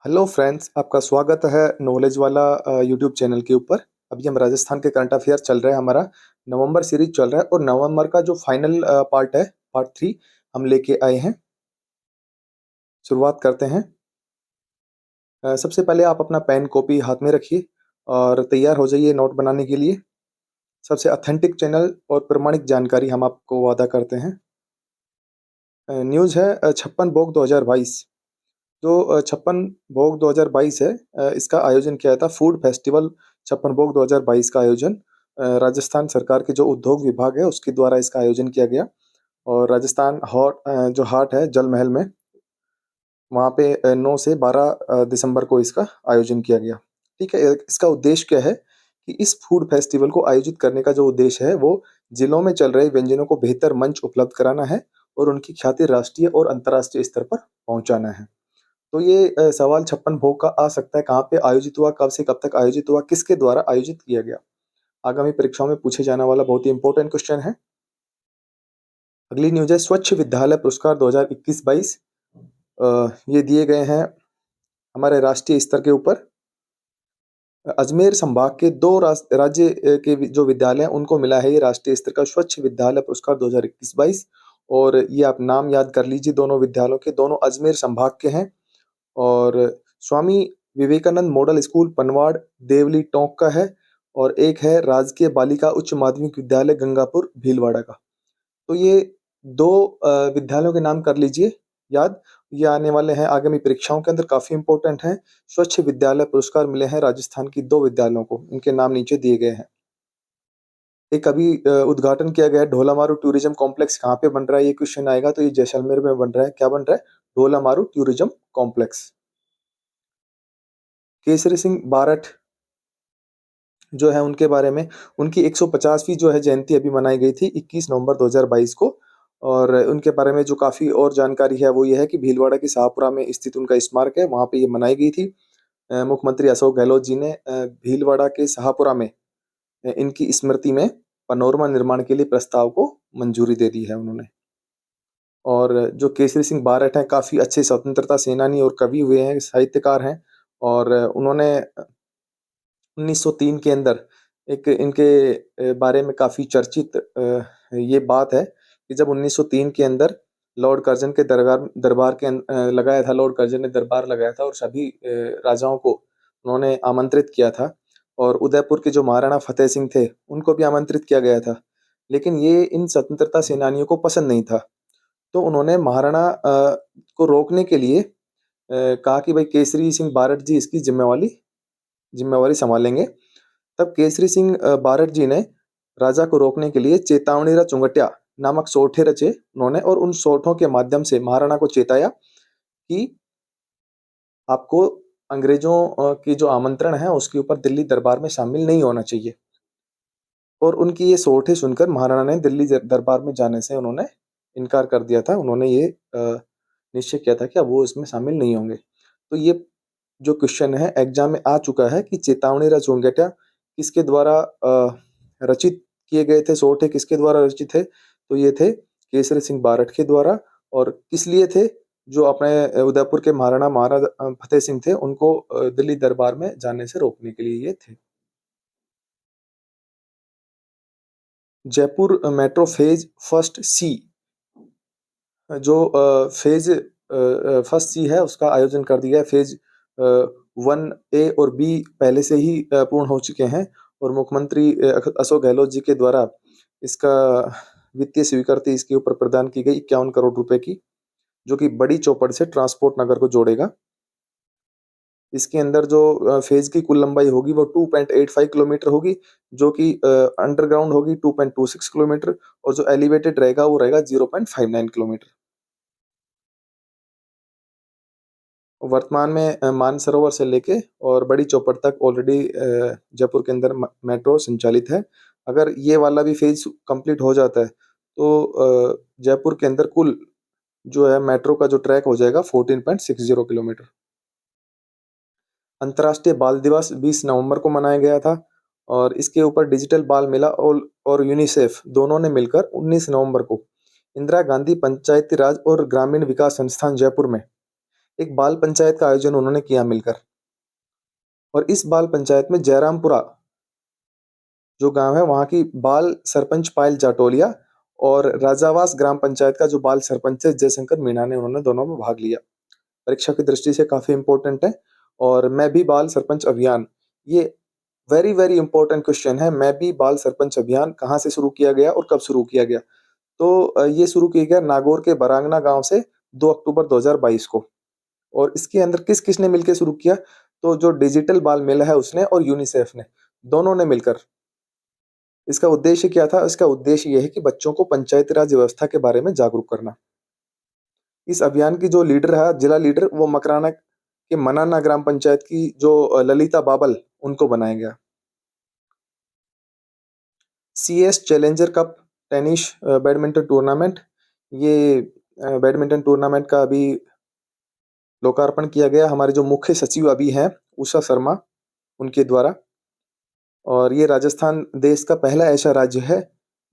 Hello friends, आपका स्वागत है नॉलेज वाला यूट्यूब चैनल के ऊपर। अभी हम राजस्थान के करंट अफेयर चल रहा है, हमारा नवंबर सीरीज चल रहा है और नवंबर का जो फाइनल पार्ट है, पार्ट 3 हम लेके आए हैं। शुरुआत करते हैं। सबसे पहले आप अपना पेन कॉपी हाथ में रखिए और तैयार हो जाइए नोट बनाने के लिए। सबसे ऑथेंटिक चैनल और प्रमाणिक जानकारी हम आपको वादा करते हैं। न्यूज़ है 56 भोग 2022। जो 56 भोग 2022 है, इसका आयोजन किया था फूड फेस्टिवल 56 भोग 2022 का आयोजन राजस्थान सरकार के जो उद्योग विभाग है उसके द्वारा इसका आयोजन किया गया। और राजस्थान जो हाट है जल महल में, वहाँ पे 9 से 12 दिसंबर को इसका आयोजन किया गया। ठीक है, इसका उद्देश्य क्या है कि इस फूड फेस्टिवल को आयोजित करने का जो उद्देश्य है वो जिलों में चल रहे व्यंजनों को बेहतर मंच उपलब्ध कराना है और उनकी ख्याति राष्ट्रीय और अंतर्राष्ट्रीय स्तर पर पहुंचाना है। तो ये सवाल 56 भोग का आ सकता है, कहाँ पे आयोजित हुआ, कब से कब तक आयोजित हुआ, किसके द्वारा आयोजित किया गया। आगामी परीक्षाओं में पूछे जाने वाला बहुत ही इंपॉर्टेंट क्वेश्चन है। अगली न्यूज़ है स्वच्छ विद्यालय पुरस्कार 2021-22। ये दिए गए हैं हमारे राष्ट्रीय स्तर के ऊपर। अजमेर संभाग के 2 राज्य के जो विद्यालय हैं उनको मिला है ये राष्ट्रीय स्तर का स्वच्छ विद्यालय पुरस्कार 2021-22। और ये आप नाम याद कर लीजिए, दोनों विद्यालयों के, दोनों अजमेर संभाग के हैं। और स्वामी विवेकानंद मॉडल स्कूल पनवाड़ देवली टोंक का है और एक है राजकीय बालिका उच्च माध्यमिक विद्यालय गंगापुर भीलवाड़ा का। तो ये 2 विद्यालयों के नाम कर लीजिए याद। ये आने वाले हैं आगामी परीक्षाओं के अंदर, काफ़ी इंपॉर्टेंट हैं। स्वच्छ विद्यालय पुरस्कार मिले हैं राजस्थान की 2 विद्यालयों को, इनके नाम नीचे दिए गए हैं। एक अभी उद्घाटन किया गया है ढोलामारू टूरिज्म कॉम्प्लेक्स, कहाँ पे बन रहा है ये क्वेश्चन आएगा, तो ये जैसलमेर में बन रहा है। क्या बन रहा है? Dholamaru tourism complex. केसरी सिंह बारठ जो है उनके बारे में, उनकी 150वीं जो है जयंती अभी मनाई गई थी 21 नवंबर 2022 को। और उनके बारे में जो काफ़ी और जानकारी है वो ये है कि भीलवाड़ा की शाहपुरा में स्थित उनका स्मारक है, वहाँ पे ये मनाई गई थी। मुख्यमंत्री अशोक गहलोत जी ने भीलवाड़ा के शाहपुरा में इनकी स्मृति में पनोरमा निर्माण के लिए प्रस्ताव को मंजूरी दे दी है उन्होंने। और जो केसरी सिंह बारठ हैं, काफ़ी अच्छे स्वतंत्रता सेनानी और कवि हुए हैं, साहित्यकार हैं। और उन्होंने 1903 के अंदर एक इनके बारे में काफ़ी चर्चित ये बात है कि जब 1903 के अंदर लॉर्ड कर्जन के दरबार के लगाया था, लॉर्ड कर्जन ने दरबार लगाया था और सभी राजाओं को उन्होंने आमंत्रित किया था। और उदयपुर के जो महाराणा फतेह सिंह थे उनको भी आमंत्रित किया गया था, लेकिन ये इन स्वतंत्रता सेनानियों को पसंद नहीं था। तो उन्होंने महाराणा को रोकने के लिए कहा कि भाई केसरी सिंह बारठ जी इसकी जिम्मेवारी जिम्मेवारी संभालेंगे। तब केसरी सिंह बारठ जी ने राजा को रोकने के लिए चेतावनी चुंगटिया नामक सोठे रचे उन्होंने, और उन सोठों के माध्यम से महाराणा को चेताया कि आपको अंग्रेजों की जो आमंत्रण है उसके ऊपर दिल्ली दरबार में शामिल नहीं होना चाहिए। और उनकी ये सोठे सुनकर महाराणा ने दिल्ली दरबार में जाने से उन्होंने इनकार कर दिया था। उन्होंने ये निश्चय किया था कि अब वो इसमें शामिल नहीं होंगे। तो ये जो क्वेश्चन है एग्जाम में आ चुका है कि चेतावनी चुंगटिया किसके द्वारा रचित किए गए थे, सोठे किसके द्वारा रचित थे? तो ये थे केसरी सिंह बारठ के द्वारा। और किस लिए थे? जो अपने उदयपुर के महाराजा फतेह सिंह थे उनको दिल्ली दरबार में जाने से रोकने के लिए ये थे। जयपुर मेट्रो फेज फर्स्ट सी, जो फेज फर्स्ट सी है उसका आयोजन कर दिया है। फेज 1A और बी पहले से ही पूर्ण हो चुके हैं और मुख्यमंत्री अशोक गहलोत जी के द्वारा इसका वित्तीय स्वीकृति इसके ऊपर प्रदान की गई 51 करोड़ रुपए की, जो कि बड़ी चौपड़ से ट्रांसपोर्ट नगर को जोड़ेगा। इसके अंदर जो फेज की कुल लंबाई होगी वो 2.85 किलोमीटर होगी, जो कि अंडरग्राउंड होगी 2.26 किलोमीटर, और जो एलिवेटेड रहेगा वो रहेगा 0.59 किलोमीटर। वर्तमान में मानसरोवर से लेके और बड़ी चौपड़ तक ऑलरेडी जयपुर के अंदर मेट्रो संचालित है। अगर ये वाला भी फेज कंप्लीट हो जाता है तो जयपुर के अंदर कुल जो है मेट्रो का जो ट्रैक हो जाएगा 14.60 किलोमीटर। अंतर्राष्ट्रीय बाल दिवस 20 नवंबर को मनाया गया था और इसके ऊपर डिजिटल बाल मेला और यूनिसेफ दोनों ने मिलकर 19 नवंबर को इंदिरा गांधी पंचायती राज और ग्रामीण विकास संस्थान जयपुर में एक बाल पंचायत का आयोजन उन्होंने किया मिलकर। और इस बाल पंचायत में जयरामपुरा जो गाँव है वहाँ की बाल सरपंच पायल जाटोलिया और राजावास ग्राम पंचायत का जो बाल सरपंच है जयशंकर मीणा ने, उन्होंने दोनों में भाग लिया। परीक्षा की दृष्टि से काफ़ी इम्पोर्टेंट है। और मैं भी बाल सरपंच अभियान, ये वेरी वेरी इंपॉर्टेंट क्वेश्चन है। मैं भी बाल सरपंच अभियान कहाँ से शुरू किया गया और कब शुरू किया गया? तो ये शुरू किया गया नागौर के बरांगना गाँव से 2 अक्टूबर 2022 को। और इसके अंदर किस-किस ने मिलके शुरू किया? तो जो डिजिटल बाल मेला है उसने और यूनिसेफ ने, दोनों ने मिलकर। इसका उद्देश्य क्या था? इसका उद्देश्य ये है कि बच्चों को पंचायती राज व्यवस्था के बारे में जागरूक करना। इस अभियान की जो लीडर है, जिला लीडर, वो मकराना के मनाना ग्राम पंचायत की जो ललिता बाबल, उनको बनाया गया। CS challenger cup tennis badminton tournament, ये बैडमिंटन टूर्नामेंट का अभी लोकार्पण किया गया। हमारे जो मुख्य सचिव अभी हैं, उषा शर्मा, उनके द्वारा। और ये राजस्थान देश का पहला ऐसा राज्य है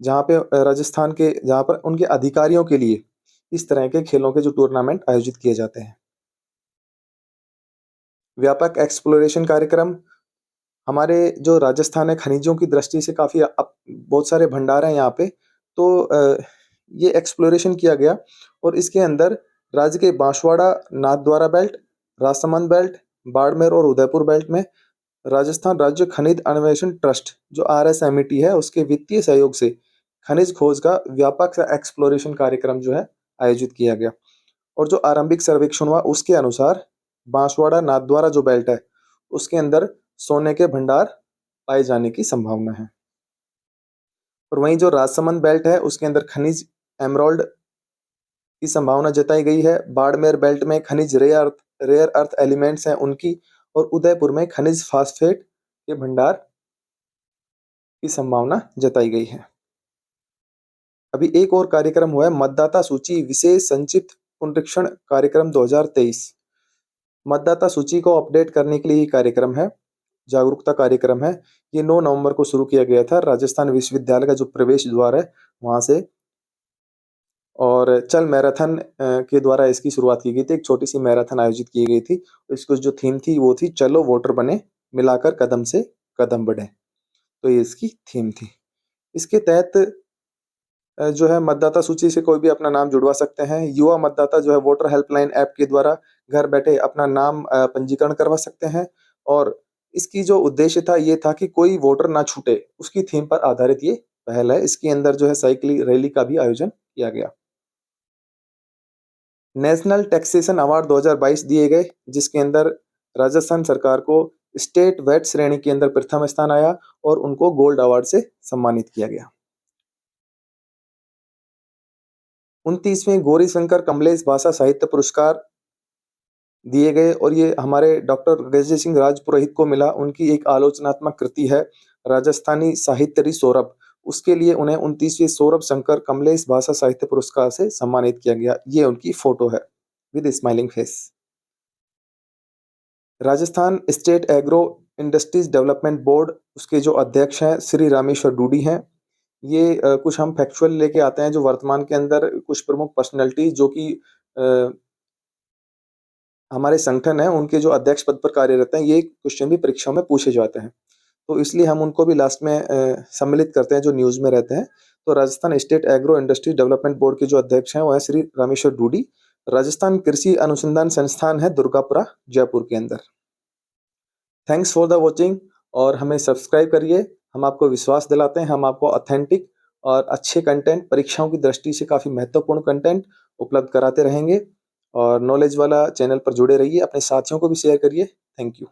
जहाँ पे राजस्थान के जहाँ पर उनके अधिकारियों के लिए इस तरह के खेलों के जो टूर्नामेंट आयोजित किए जाते हैं। व्यापक एक्सप्लोरेशन कार्यक्रम, हमारे जो राजस्थान है खनिजों की दृष्टि से काफ़ी बहुत सारे भंडार हैं यहाँ पे। तो ये एक्सप्लोरेशन किया गया और इसके अंदर राज्य के बांसवाड़ा, नाथद्वारा बेल्ट, राजसमंद बेल्ट, बाड़मेर और उदयपुर बेल्ट में राजस्थान राज्य खनिज अन्वेषण ट्रस्ट जो RSMET है, उसके वित्तीय सहयोग से खनिज खोज का व्यापक सा एक्सप्लोरेशन कार्यक्रम जो है आयोजित किया गया। और जो आरंभिक सर्वेक्षण हुआ उसके अनुसार बांसवाड़ा नाथद्वारा जो बेल्ट है उसके अंदर सोने के भंडार पाए जाने की संभावना है। और वहीं जो राजसमंद बेल्ट है उसके अंदर खनिज एमराल्ड की संभावना जताई गई है। बाड़मेर बेल्ट में खनिज रेयर अर्थ एलिमेंट्स हैं उनकी, और उदयपुर में खनिज फास्फेट के भंडार की संभावना जताई गई है। अभी एक और कार्यक्रम हुआ है, मतदाता सूची विशेष संक्षिप्त पुनरीक्षण कार्यक्रम 2023। मतदाता सूची को अपडेट करने के लिए ये कार्यक्रम है, जागरूकता कार्यक्रम है। ये 9 नवंबर को शुरू किया गया था राजस्थान विश्वविद्यालय का जो प्रवेश द्वार है वहाँ से। और चल मैराथन के द्वारा इसकी शुरुआत की गई थी। एक छोटी सी मैराथन आयोजित की गई थी। इसकी जो थीम थी वो थी चलो वोटर बने, मिलाकर कदम से कदम बढ़े। तो ये इसकी थीम थी। इसके तहत जो है मतदाता सूची से कोई भी अपना नाम जुड़वा सकते हैं। युवा मतदाता जो है वोटर हेल्पलाइन ऐप के द्वारा घर बैठे अपना नाम पंजीकरण करवा सकते हैं। और इसकी जो उद्देश्य था ये था कि कोई वोटर ना छूटे, उसकी थीम पर आधारित ये पहल है। इसके अंदर जो है साइकिल रैली का भी आयोजन किया गया। नेशनल टैक्सेशन अवार्ड 2022 दिए गए, जिसके अंदर राजस्थान सरकार को स्टेट वेट श्रेणी के अंदर प्रथम स्थान आया और उनको गोल्ड अवार्ड से सम्मानित किया गया। 29वें गौरी शंकर कमलेश भाषा साहित्य पुरस्कार दिए गए और ये हमारे डॉक्टर गजय सिंह राजपुरोहित को मिला। उनकी एक आलोचनात्मक कृति है राजस्थानी साहित्यरी सौरभ, उसके लिए उन्हें 29वें सौरभ शंकर कमलेश भाषा साहित्य पुरस्कार से सम्मानित किया गया। ये उनकी फोटो है with smiling face. Rajasthan state agro industries development board, उसके जो अध्यक्ष हैं श्री रामेश्वर डूडी हैं। ये कुछ हम फैक्चुअल लेके आते हैं जो वर्तमान के अंदर कुछ प्रमुख पर्सनैलिटी जो कि हमारे संगठन है उनके जो अध्यक्ष पद पर कार्यरत हैं, ये क्वेश्चन भी परीक्षाओं में पूछे जाते हैं। तो इसलिए हम उनको भी लास्ट में सम्मिलित करते हैं जो न्यूज़ में रहते हैं। तो Rajasthan state agro industry development board के जो अध्यक्ष हैं वो है श्री रामेश्वर डूडी। राजस्थान कृषि अनुसंधान संस्थान है दुर्गापुरा जयपुर के अंदर। थैंक्स फॉर द वॉचिंग और हमें सब्सक्राइब करिए। हम आपको विश्वास दिलाते हैं, हम आपको ऑथेंटिक और अच्छे कंटेंट, परीक्षाओं की दृष्टि से काफ़ी महत्वपूर्ण कंटेंट उपलब्ध कराते रहेंगे। और नॉलेज वाला चैनल पर जुड़े रहिए, अपने साथियों को भी शेयर करिए। Thank you.